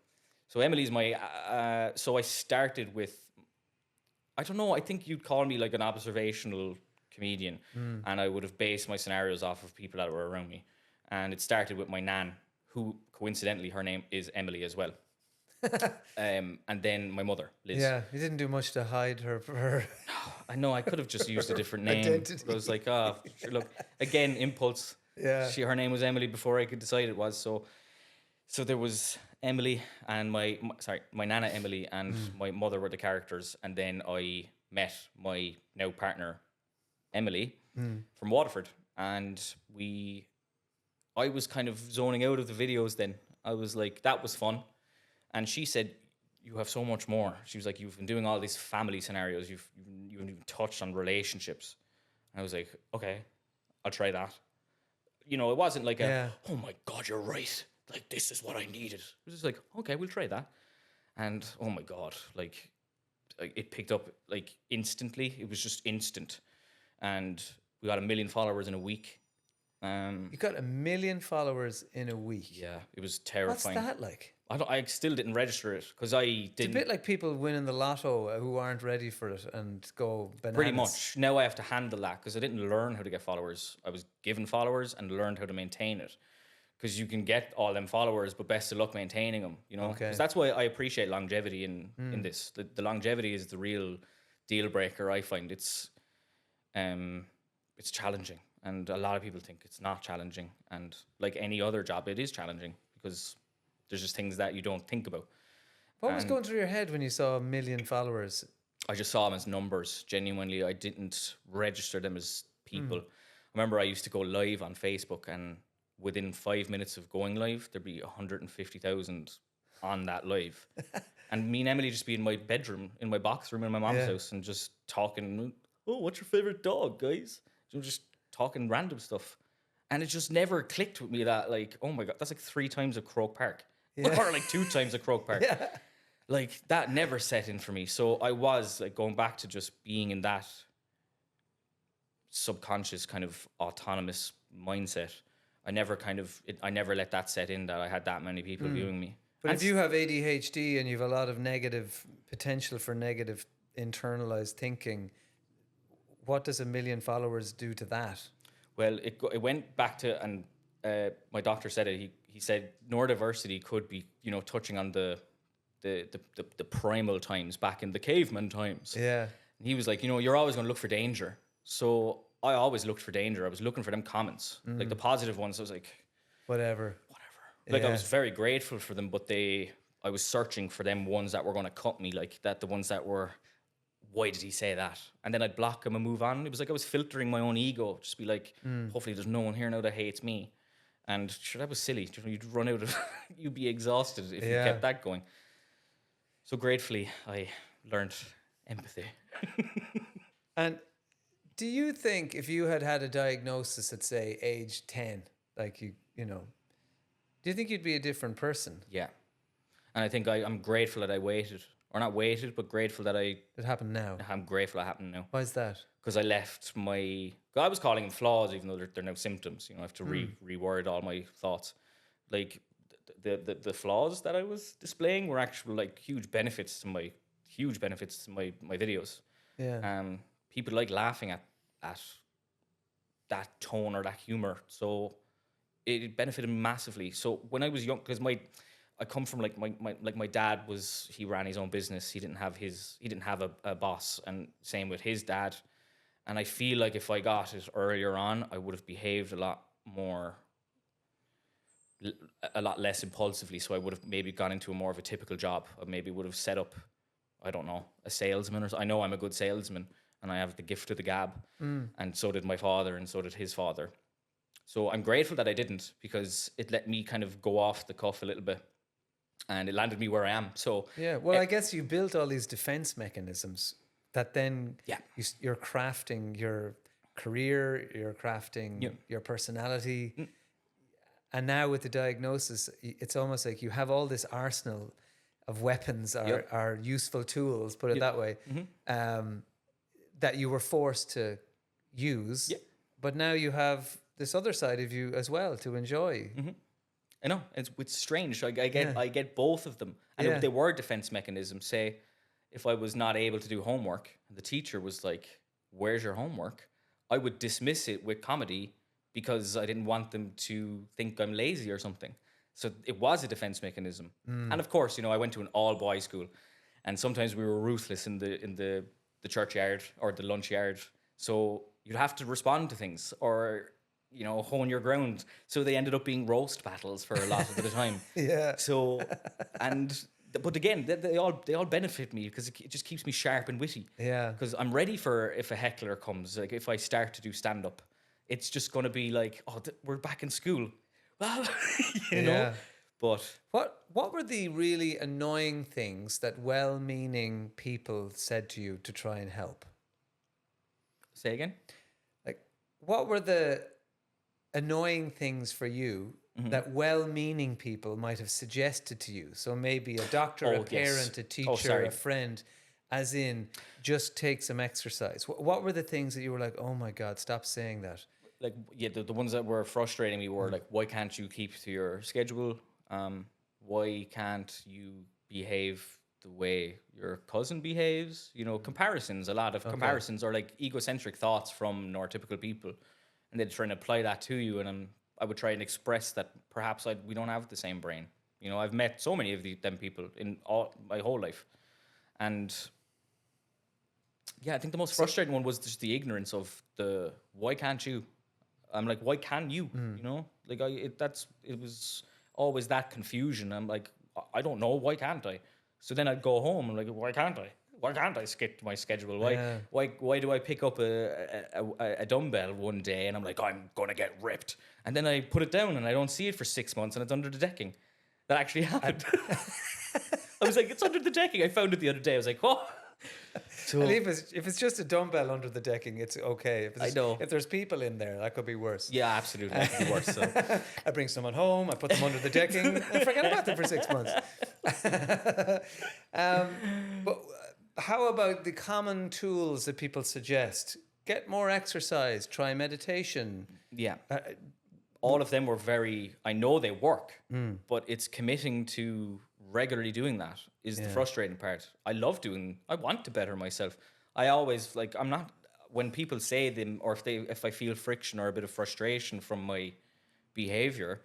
So Emily's so I started with, I don't know, I think you'd call me like an observational comedian. And I would have based my scenarios off of people that were around me. And it started with my nan, who coincidentally, her name is Emily as well. And then my mother, Liz. Yeah, you didn't do much to hide her. I know, I could have just used a different name. Identity. But I was like, oh, sure, look, again, impulse. Yeah. Her name was Emily before I could decide it was. So there was Emily and my nana Emily and my mother were the characters. And then I met my now partner, Emily, from Waterford. And I was kind of zoning out of the videos then. I was like, that was fun. And she said, you have so much more. She was like, you've been doing all these family scenarios. You've even touched on relationships. And I was like, okay, I'll try that. You know, it wasn't like oh my God, you're right. Like, this is what I needed. It was just like, okay, we'll try that. And oh my God, like it picked up like instantly. It was just instant. And we got 1 million followers in a week. You got 1 million followers in a week. Yeah, it was terrifying. What's that like? I still didn't register it because I didn't. It's a bit like people winning the lotto who aren't ready for it and go bananas. Pretty much. Now I have to handle that because I didn't learn how to get followers. I was given followers and learned how to maintain it. Because you can get all them followers, but best of luck maintaining them, you know? Okay. Because that's why I appreciate longevity in this. The longevity is the real deal breaker, I find. It's challenging. And a lot of people think it's not challenging. And like any other job, it is challenging because there's just things that you don't think about. What was going through your head when you saw 1 million followers? I just saw them as numbers. Genuinely, I didn't register them as people. I remember I used to go live on Facebook, and within 5 minutes of going live, there'd be 150,000 on that live. And me and Emily just be in my bedroom, in my box room in my mom's house, and just talking, oh, what's your favorite dog, guys? Just talking random stuff. And it just never clicked with me that, like, oh my God, that's like 3 times at Croke Park. Or like 2 times at Croke Park. Yeah. Like, that never set in for me. So I was like going back to just being in that subconscious kind of autonomous mindset. I never let that set in that I had that many people viewing me. But if you have ADHD and you have a lot of negative potential for negative internalized thinking, what does 1 million followers do to that? Well, it went back to, and my doctor said it. He said neurodiversity could be, you know, touching on the primal times back in the caveman times. Yeah. And he was like, you know, you're always going to look for danger. So I always looked for danger. I was looking for them comments, like the positive ones. I was like, Whatever. Like, I was very grateful for them, but I was searching for them ones that were going to cut me, like that, the ones that were, why did he say that? And then I'd block him and move on. It was like I was filtering my own ego, just be like, hopefully there's no one here now that hates me. And sure, that was silly. You'd run out of, you'd be exhausted if you kept that going. So gratefully, I learned empathy. And do you think if you had a diagnosis at, say, age 10, like you know, do you think you'd be a different person? Yeah. And I think I'm grateful that I waited. or not waited, but grateful that It happened now. I'm grateful it happened now. Why is that? Because I left I was calling them flaws, even though they're now symptoms. You know, I have to reword all my thoughts. Like the flaws that I was displaying were actual like huge benefits to my videos. Yeah. People like laughing at that tone or that humor, so it benefited me massively. So when I was young, because I come from like my dad he ran his own business. He didn't have a boss, and same with his dad. And I feel like if I got it earlier on, I would have behaved a lot less impulsively. So I would have maybe gone into more of a typical job. I maybe would have set up, I don't know, a salesman, I know I'm a good salesman and I have the gift of the gab. And so did my father, and so did his father. So I'm grateful that I didn't, because it let me kind of go off the cuff a little bit, and it landed me where I am. So yeah, well, I guess you built all these defense mechanisms that then you're crafting your career, you're crafting your personality. And now with the diagnosis, it's almost like you have all this arsenal of weapons or useful tools, put it that way, that you were forced to use. But now you have this other side of you as well to enjoy. I know, it's strange. I get both of them, and they were defense mechanisms. Say, if I was not able to do homework, and the teacher was like, "Where's your homework?" I would dismiss it with comedy because I didn't want them to think I'm lazy or something. So it was a defense mechanism. And of course, you know, I went to an all boys school, and sometimes we were ruthless in the churchyard or the lunch yard. So you'd have to respond to things, or you know, hone your ground. So they ended up being roast battles for a lot of the time. So, but again, they all benefit me, because it just keeps me sharp and witty. Yeah. Because I'm ready for if a heckler comes. Like if I start to do stand up, it's just going to be like, oh, we're back in school. Well, you know. But what were the really annoying things that well-meaning people said to you to try and help? Say again. Like, what were the annoying things for you that well-meaning people might have suggested to you? So maybe a doctor, a parent, a teacher, a friend, as in, just take some exercise. What were the things that you were like, oh my God, stop saying that? Like, the ones that were frustrating me were like, why can't you keep to your schedule? Why can't you behave the way your cousin behaves? You know, comparisons. A lot of comparisons are like egocentric thoughts from neurotypical people, and they'd try and apply that to you. And I would try and express that perhaps we don't have the same brain. You know, I've met so many of them people in my whole life, and I think the most frustrating one was just the ignorance of the why can't you? I'm like, why can you? You know, like it was always that confusion. I'm like, I don't know, why can't I? So then I'd go home and like, why can't I? Why can't I stick to my schedule? Why do I pick up a dumbbell one day and I'm like, I'm gonna get ripped, and then I put it down and I don't see it for 6 months and it's under the decking? That actually happened. I was like, it's under the decking. I found it the other day. I was like, oh. So, if it's just a dumbbell under the decking, it's okay. I know. If there's people in there, that could be worse. Yeah, absolutely. That could be worse. So. I bring someone home, I put them under the decking, and forget about them for 6 months. But how about the common tools that people suggest? Get more exercise, try meditation. Yeah. All of them were I know they work, but it's committing to regularly doing that is the frustrating part. I want to better myself. I always when people say them, or if I feel friction or a bit of frustration from my behavior,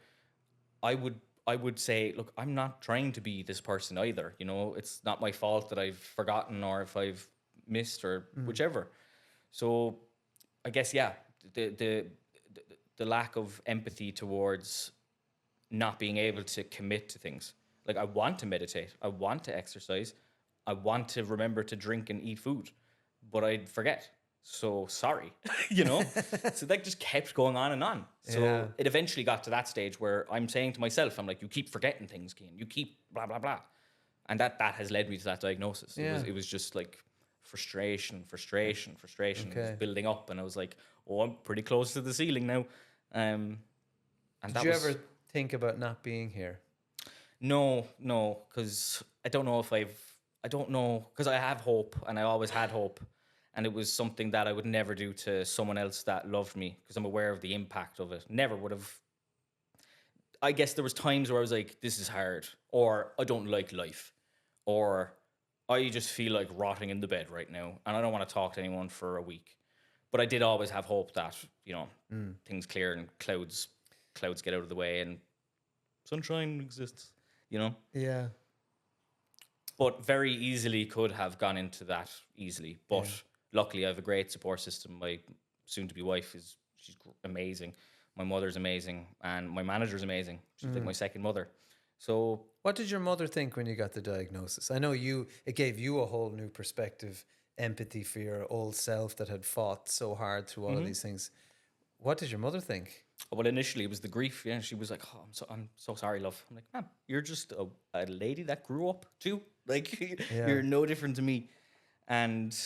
I would say, look, I'm not trying to be this person either. You know, it's not my fault that I've forgotten or if I've missed or whichever. So I guess, the lack of empathy towards not being able to commit to things. Like, I want to meditate, I want to exercise, I want to remember to drink and eat food, but I'd forget. So sorry, you know? So that just kept going on and on. So it eventually got to that stage where I'm saying to myself, I'm like, you keep forgetting things, Cian. You keep blah, blah, blah. And that has led me to that diagnosis. Yeah. It was just like frustration. It was building up. And I was like, oh, I'm pretty close to the ceiling now. And Did you ever think about not being here? No, because I don't know if I've I don't know, because I have hope and I always had hope. And it was something that I would never do to someone else that loved me because I'm aware of the impact of it. Never would have. I guess there was times where I was like, this is hard, or I don't like life, or I just feel like rotting in the bed right now and I don't want to talk to anyone for a week. But I did always have hope that, things clear and clouds get out of the way and sunshine exists, you know? Yeah. But very easily could have gone into that easily. But luckily, I have a great support system. My soon-to-be wife she's amazing. My mother's amazing, and my manager's amazing. She's like my second mother. So, What did your mother think when you got the diagnosis? I know it gave you a whole new perspective, empathy for your old self that had fought so hard through all of these things. What did your mother think? well, initially it was the grief. Yeah, she was like, "Oh, I'm so sorry, love." I'm like, "Ma'am, you're just a lady that grew up too. Like, you're no different to me." And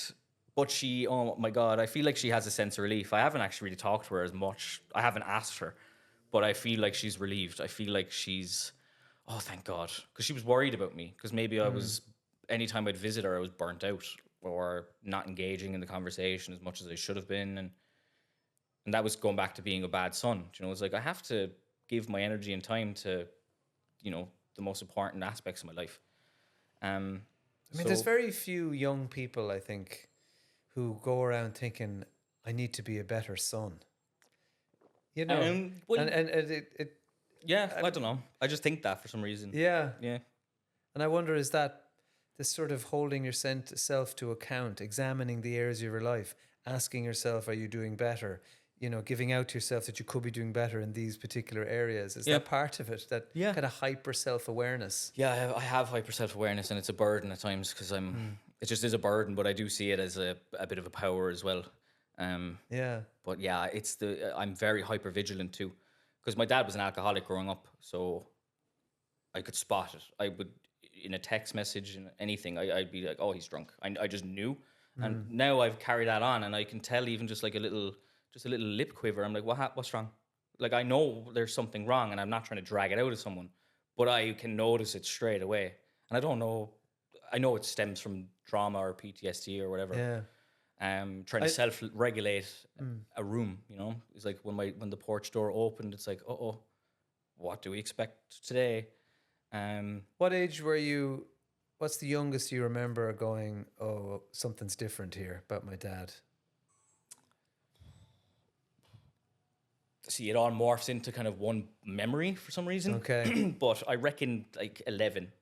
but she, oh my God, I feel like she has a sense of relief. I haven't actually really talked to her as much. I haven't asked her, but I feel like she's relieved. I feel like she's, oh, thank God, because she was worried about me. Because maybe I was, anytime I'd visit her, I was burnt out or not engaging in the conversation as much as I should have been, and that was going back to being a bad son. You know, it's like I have to give my energy and time to, the most important aspects of my life. I mean, there's very few young people, I think, who go around thinking, I need to be a better son. You know? Well, and it yeah, I don't know. I just think that for some reason. yeah. Yeah. And I wonder, is that this sort of holding yourself to account, examining the areas of your life, asking yourself, are you doing better? Giving out to yourself that you could be doing better in these particular areas. Is that part of it? That kind of hyper self-awareness? Yeah, I have hyper self-awareness, and it's a burden at times because it just is a burden, but I do see it as a bit of a power as well. But yeah, I'm very hyper vigilant too, because my dad was an alcoholic growing up, so I could spot it. I would, in a text message and anything, I'd be like, oh, he's drunk. I just knew. And now I've carried that on, and I can tell even just like a little lip quiver. I'm like, what's wrong? Like, I know there's something wrong, and I'm not trying to drag it out of someone, but I can notice it straight away. And I don't know. I know it stems from trauma or PTSD or whatever. Yeah. Trying to self-regulate a room. It's like when the porch door opened, it's like, what do we expect today? What age were you? What's the youngest you remember going, oh, something's different here about my dad? See, it all morphs into kind of one memory for some reason. Okay. But I reckon like 11,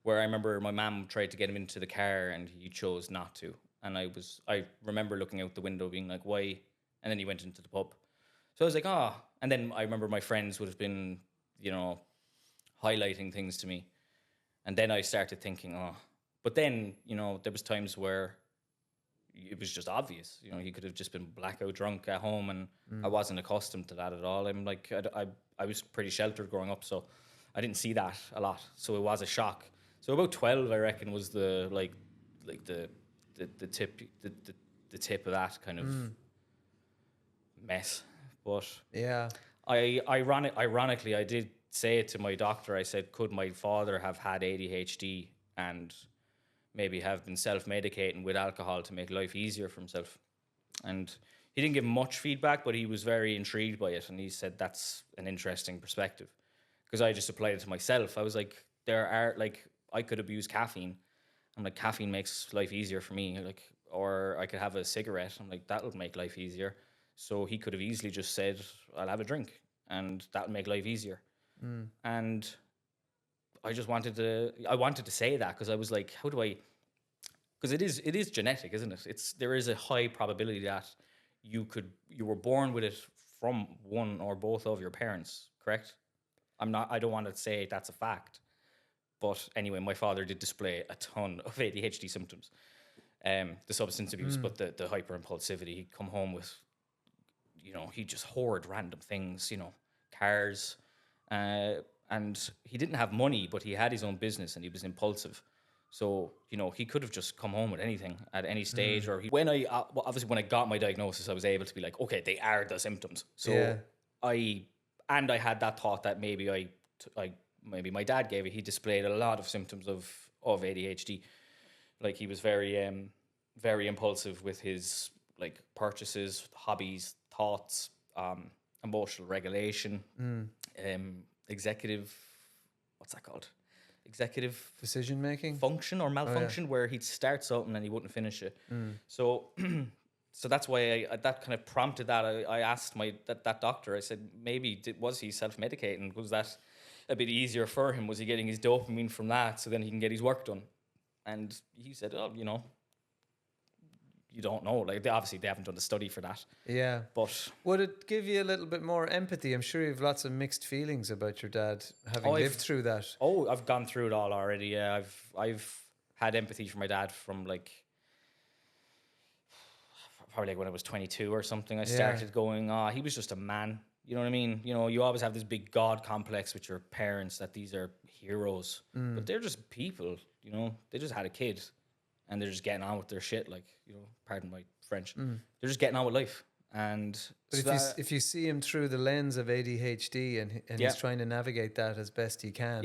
where I remember my mom tried to get him into the car and he chose not to. And I remember looking out the window being like, why? And then he went into the pub. So I was like, And then I remember my friends would have been, highlighting things to me. And then I started thinking, But then, there was times where it was just obvious. He could have just been blackout drunk at home, and I wasn't accustomed to that at all. I'm like, I was pretty sheltered growing up, so I didn't see that a lot. So it was a shock. So about 12, I reckon, was the tip of that kind of mess. But yeah, ironically, I did say it to my doctor. I said, could my father have had ADHD and maybe have been self-medicating with alcohol to make life easier for himself? And he didn't give much feedback, but he was very intrigued by it. And he said, that's an interesting perspective. Because I just applied it to myself. I was like, I could abuse caffeine. I'm like, caffeine makes life easier for me. Or I could have a cigarette. I'm like, that'll make life easier. So he could have easily just said, I'll have a drink, and that'll make life easier. And I just wanted to say that, because I was like, how do I? Because it is genetic, isn't it? There is a high probability that you were born with it from one or both of your parents, correct? I don't want to say that's a fact, but anyway, my father did display a ton of ADHD symptoms, the substance abuse, but the hyper impulsivity. He'd come home with, he just hoard random things, cars. And he didn't have money, but he had his own business and he was impulsive. So, he could have just come home with anything at any stage. Or when I got my diagnosis, I was able to be like, okay, they are the symptoms. So I had that thought that maybe my dad gave it. He displayed a lot of symptoms of ADHD. Like he was very impulsive with his like purchases, hobbies, thoughts, emotional regulation, executive, what's that called? Executive Decision making. function or malfunction, where he'd start something and he wouldn't finish it. So, so that's why that kind of prompted that. I asked that doctor. I said, maybe was he self-medicating? Was that a bit easier for him? Was he getting his dopamine from that so then he can get his work done? And he said, oh, you know, you don't know. Like obviously they haven't done the study for that. Yeah. But would it give you a little bit more empathy? I'm sure you have lots of mixed feelings about your dad having lived through that. Oh, I've gone through it all already. Yeah, I've had empathy for my dad from like probably like when I was 22 or something. I started going, he was just a man. You know what I mean? You know, you always have this big God complex with your parents that these are heroes, but they're just people. You know, they just had a kid, and they're just getting on with their shit. Like, you know, pardon my French. They're just getting on with life. And but so if you see him through the lens of ADHD and he's trying to navigate that as best he can,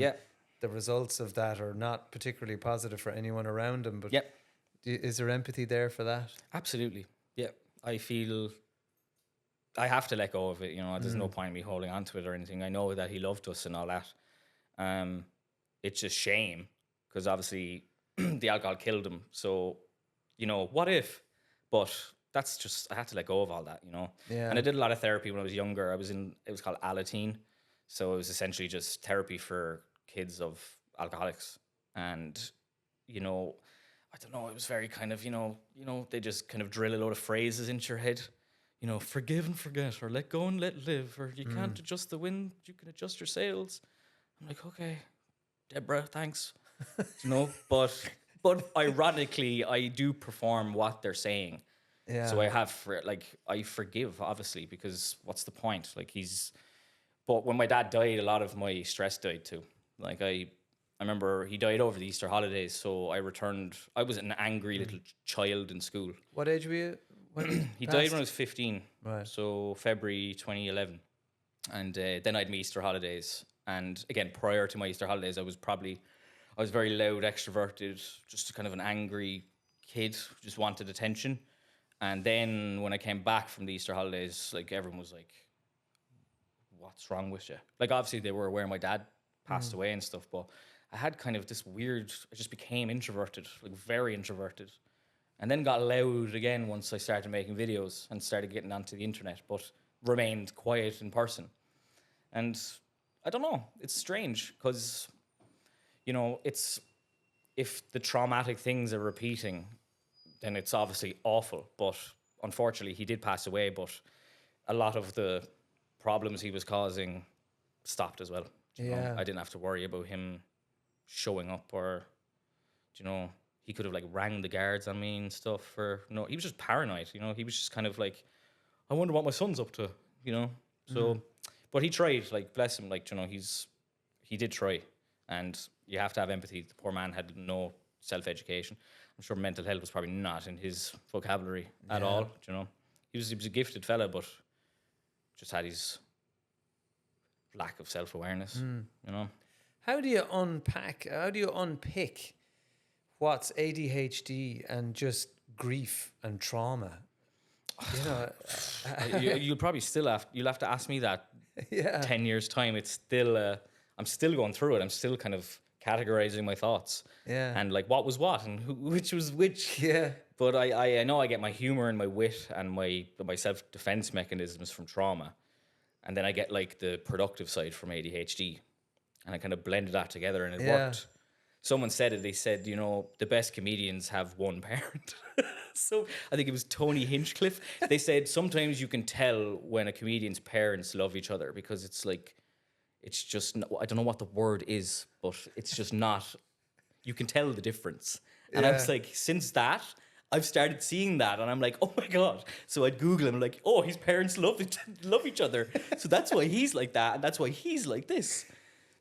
the results of that are not particularly positive for anyone around him. But is there empathy there for that? Absolutely. Yeah, I feel I have to let go of it. You know, there's no point in me holding on to it or anything. I know that he loved us and all that. It's just shame because obviously the alcohol killed him. So, you know, what if? But that's just, I had to let go of all that, you know. Yeah. And I did a lot of therapy when I was younger. It was called Alateen. So it was essentially just therapy for kids of alcoholics. And, you know, I don't know, it was very kind of, you know, they just kind of drill a load of phrases into your head. You know, forgive and forget, or let go and let live, or you can't adjust the wind, you can adjust your sails. I'm like, okay, Deborah, thanks. You know, but ironically, I do perform what they're saying. Yeah. So I forgive, obviously, because what's the point? Like but when my dad died, a lot of my stress died too. Like I remember he died over the Easter holidays, so I returned. I was an angry little child in school. What age were you when he died when I was 15. Right. So February 2011. And then I had my Easter holidays. And again, prior to my Easter holidays, I was very loud, extroverted, just kind of an angry kid, just wanted attention. And then when I came back from the Easter holidays, like everyone was like, what's wrong with you? Like obviously they were aware my dad passed away and stuff, but I had kind of this weird, I just became introverted, like very introverted. And then got loud again once I started making videos and started getting onto the internet, but remained quiet in person. And I don't know, it's strange because, you know, if the traumatic things are repeating, then it's obviously awful. But unfortunately, he did pass away, but a lot of the problems he was causing stopped as well. You know, I didn't have to worry about him showing up or, you know, he could have like rang the guards on me and stuff. No, he was just paranoid. You know, he was just kind of like, I wonder what my son's up to. You know, so, but he tried. Like bless him. Like you know, he did try, and you have to have empathy. The poor man had no self-education. I'm sure mental health was probably not in his vocabulary at all. You know, he was a gifted fella, but just had his lack of self-awareness. You know, how do you unpick what's ADHD and just grief and trauma? You know, you'll probably you'll have to ask me that 10 years time. It's still I'm still going through it. I'm still kind of categorizing my thoughts and like what was what and which was which. But I know I get my humor and my wit and my self-defense mechanisms from trauma, and then I get like the productive side from ADHD, and I kind of blended that together and it worked. Someone said it. They said, you know, the best comedians have one parent. So I think it was Tony Hinchcliffe. They said sometimes you can tell when a comedian's parents love each other because it's like, it's just, I don't know what the word is, but it's just not, you can tell the difference. And I was like, since that, I've started seeing that. And I'm like, oh my God. So I'd Google him like, oh, his parents love each other. So that's why he's like that. And that's why he's like this.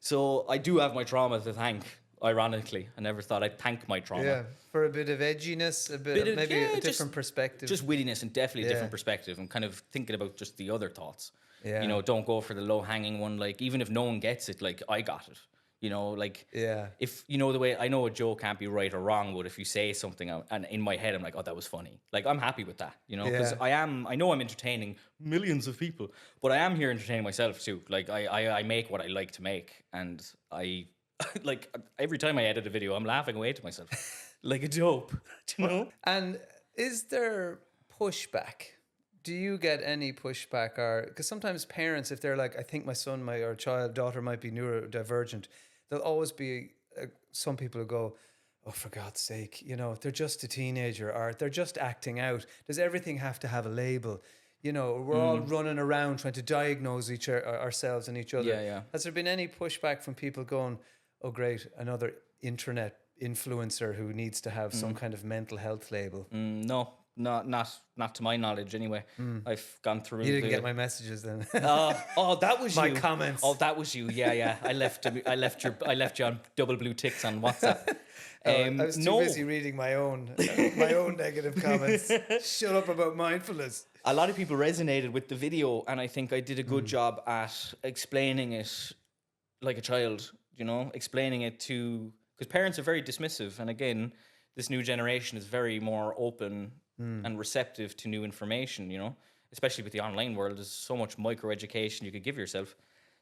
So I do have my trauma to thank. Ironically, I never thought I'd thank my trauma. Yeah, for a bit of edginess, maybe a different perspective. Just wittiness and definitely a different perspective and kind of thinking about just the other thoughts. Yeah. You know, don't go for the low-hanging one. Like, even if no one gets it, like, I got it. You know, like Yeah. if you know the way I know a joke can't be right or wrong, but if you say something and in my head I'm like, oh, that was funny. Like I'm happy with that, you know, because Yeah. I know I'm entertaining millions of people, but I am here entertaining myself too. Like I make what I like to make, and I like every time I edit a video, I'm laughing away to myself, like a dope, you know. And is there pushback? Do you get any pushback? Or because sometimes parents, if they're like, I think my son, my or child, daughter might be neurodivergent, there'll always be some people who go, oh, for God's sake, you know, they're just a teenager, or they're just acting out. Does everything have to have a label? You know, we're all running around trying to diagnose ourselves and each other. Yeah, yeah. Has there been any pushback from people going, oh, great, another internet influencer who needs to have some kind of mental health label? No, not to my knowledge anyway. I've gone through. You didn't get my messages then. Oh, that was My you. comments. Oh, that was you. Yeah. I left you on double blue ticks on WhatsApp. I was too no, busy reading my own negative comments. Shut up about mindfulness. a lot of people resonated with the video, and I think I did a good job at explaining it like a child. You know, explaining it to because parents are very dismissive, and again, this new generation is very more open and receptive to new information, you know, especially with the online world. There's so much micro education you could give yourself.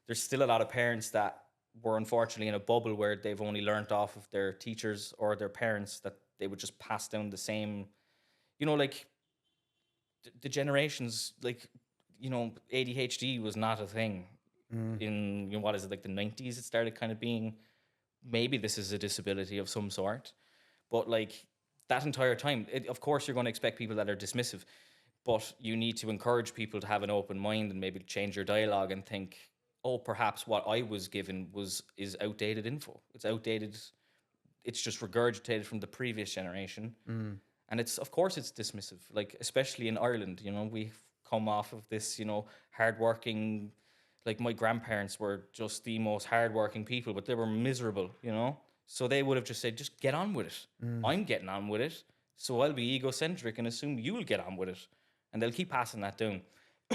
There's still a lot of parents that were unfortunately in a bubble where they've only learnt off of their teachers or their parents, that they would just pass down the same, you know, like the generations, like, you know, ADHD was not a thing in, you know, what is it, like the 90s? It started kind of being, maybe this is a disability of some sort. But like that entire time, of course, you're going to expect people that are dismissive, but you need to encourage people to have an open mind and maybe change your dialogue and think, oh, perhaps what I was given is outdated info. It's outdated. It's just regurgitated from the previous generation. And it's, of course, it's dismissive, like, especially in Ireland, you know, we've come off of this, you know, hardworking, like my grandparents were just the most hardworking people, but they were miserable, you know? So they would have just said, just get on with it. I'm getting on with it. So I'll be egocentric and assume you'll get on with it. And they'll keep passing that down.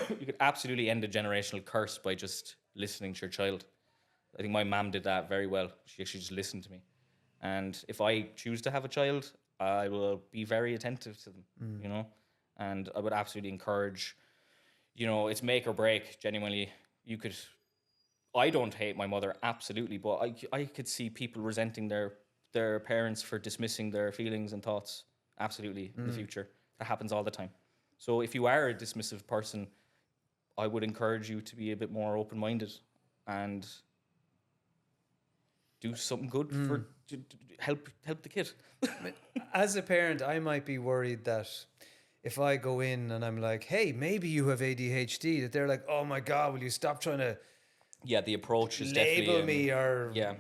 You could absolutely end a generational curse by just listening to your child. I think my mom did that very well. She actually just listened to me. And if I choose to have a child, I will be very attentive to them, you know? And I would absolutely encourage, you know, it's make or break, genuinely. You could... I don't hate my mother, absolutely, but I could see people resenting their parents for dismissing their feelings and thoughts, absolutely, in the future. That happens all the time. So if you are a dismissive person, I would encourage you to be a bit more open-minded and do something good for help the kid. As a parent, I might be worried that if I go in and I'm like, hey, maybe you have ADHD, that they're like, oh my God, will you stop trying to Yeah, the approach is label definitely... me? Or yeah.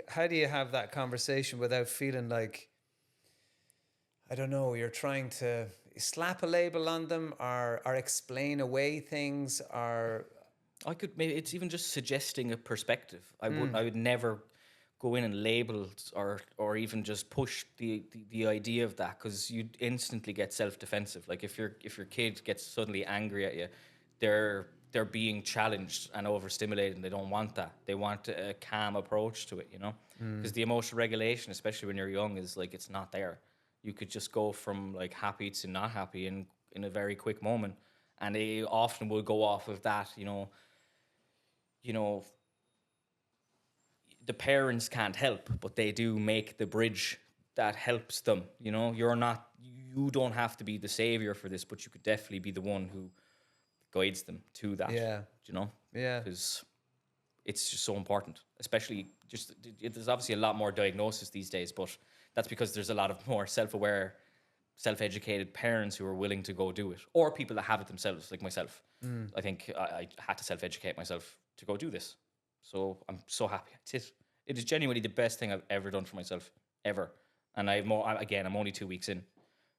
How do you have that conversation without feeling like, I don't know, you're trying to slap a label on them or explain away things, or... I could maybe, it's even just suggesting a perspective. I would never go in and label or even just push the idea of that, because you'd instantly get self-defensive. Like if your kid gets suddenly angry at you, they're being challenged and overstimulated, and they don't want that. They want a calm approach to it, you know? Because the emotional regulation, especially when you're young, is like, it's not there. You could just go from like happy to not happy in a very quick moment. And they often will go off of that, you know, the parents can't help, but they do make the bridge that helps them, you know? You don't have to be the savior for this, but you could definitely be the one who guides them to that. Yeah. You know? Yeah. Because it's just so important. Especially, there's obviously a lot more diagnosis these days, but that's because there's a lot of more self-aware, self-educated parents who are willing to go do it, or people that have it themselves, like myself. I think I had to self-educate myself to go do this. So I'm so happy. It is genuinely the best thing I've ever done for myself, ever. And I'm only 2 weeks in,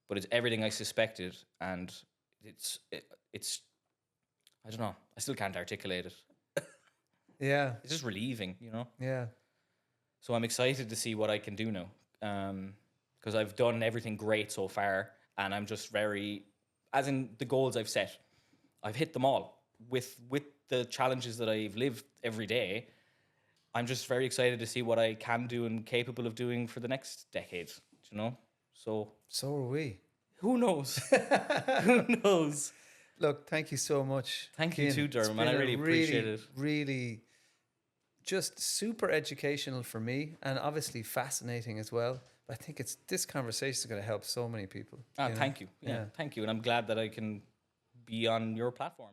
but it's everything I suspected, and it's I don't know. I still can't articulate it. Yeah. It's just relieving, you know? Yeah. So I'm excited to see what I can do now. Because I've done everything great so far, and I'm just as in the goals I've set, I've hit them all with the challenges that I've lived every day. I'm just very excited to see what I can do and capable of doing for the next decade, you know? So So are we. who knows? Who knows? Look, thank you so much. Thank you Cian. too, It's Dermot, been I a really appreciate it. Really just super educational for me and obviously fascinating as well. But I think this conversation is going to help so many people. Thank you. Yeah, thank you. And I'm glad that I can be on your platform.